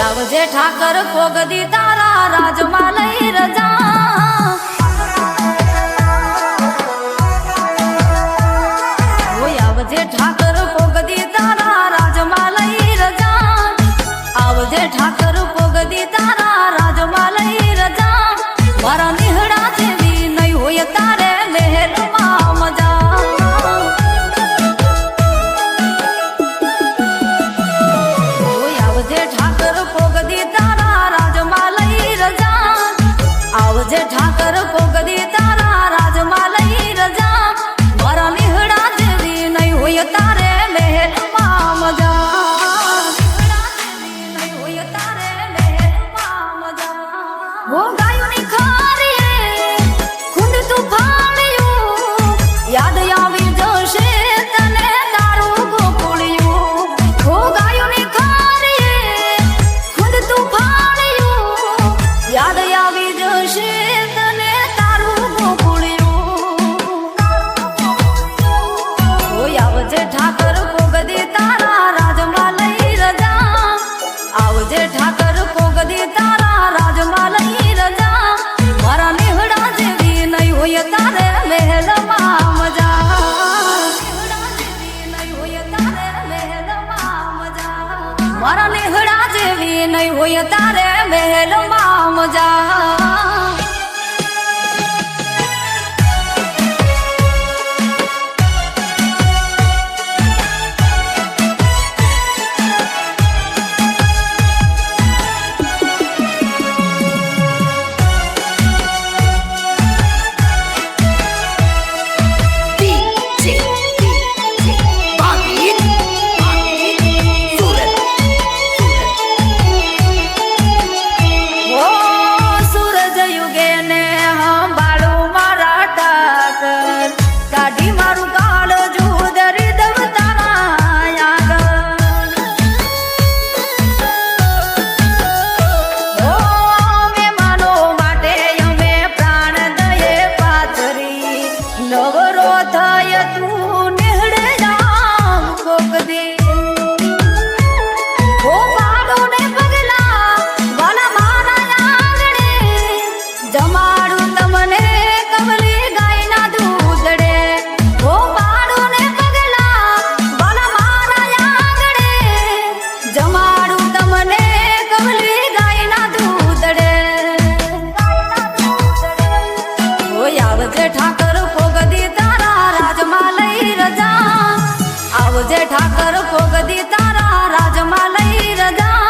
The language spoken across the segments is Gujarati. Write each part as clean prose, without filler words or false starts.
આવજે ઠાકર પોગદી તારા રાજમાં લઈ રજા આવજે ઠાકર પોગદી તારા રાજમાં લઈ રજા આવજે ઠાકર પોગદી તારા રાજમાં લઈ રજા મારા નિહળા જેવી નહીં હોય તારે મહેલમાં મજા આવજે ઠાકર પોગદી તારા રાજમાં લઈ રજા આવજે ઠાકર પોગદી તારા રાજમાં લઈ રજા મારા નિહળા જેવી નહીં હોય તારે મહેલમાં મજા નહીં હોય તારે મહેલમાં મજા હો ગાયોની ખારીએ ખુંડ તું ફાળ્યું યાદ આવી જશે તને તારું ગોકુળિયું હો ગાયોની ખારીએ ખુંડ તું ફાળ્યું યાદ આવી જશે તને તારું ગોકુળિયું આવજે ઠાકર પોગદી તારા રાજમાં લઈ રજા આવજે ઠાકર પોગદી તારા રાજમાં લઈ રજા મારા નિહળા જેવી નહીં હોય તારે મહેલમાં મજા મારા નિહળા જેવી નહીં હોય તારે મહેલમાં મજા આવજે ઠાકર પોગદી તારા રાજમાં લઈ રજા આવજે ઠાકર પોગદી તારા રાજમાં લઈ રજા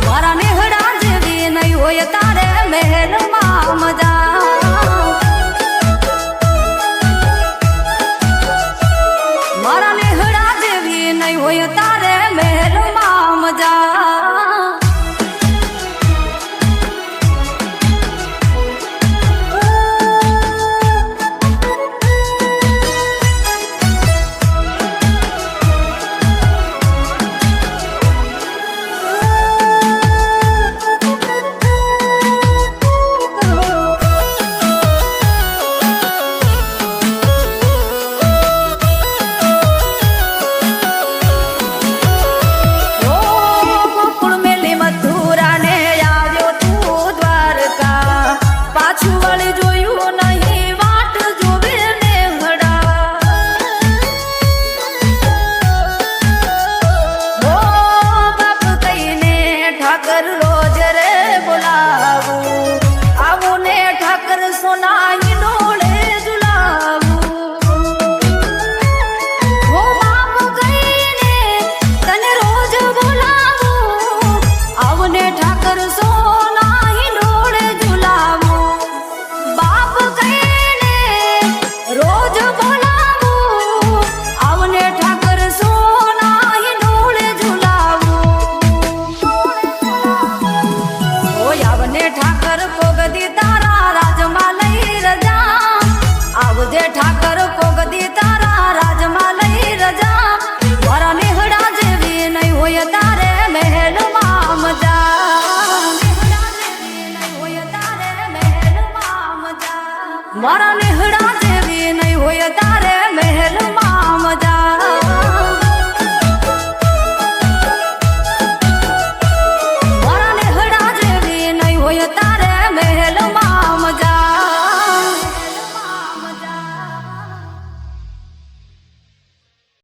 મારા નિહળા જેવી નહીં હોય તારે મહેલમાં મજા મારા નિહળા જેવી નહીં હોય તારે મહેલમાં મજા રોજ રે બોલાવું આવું ને ઠાકર સોનાઈ ડોળે ઝુલાવું હો બાપ કહીને તને રોજ બોલાવું આવું ને ઠાકર સોનાઈ ડોળે ઝુલાવું બાપ કહીને રોજ બોલાવું આવું ને ઠાકર સોનાઈ ડોળે ઝુલાવું આવને ઠાકર પોગદી તારા રાજમાં લઈ રજા આવજે ઠાકર પોગદી તારા રાજમાં લઈ રજા મારા નિહળા જેવી નહીં હોય તારે મહેલમાં મજા મારા નિહળા જેવી નહીં હોય તારે મહેલમાં મજા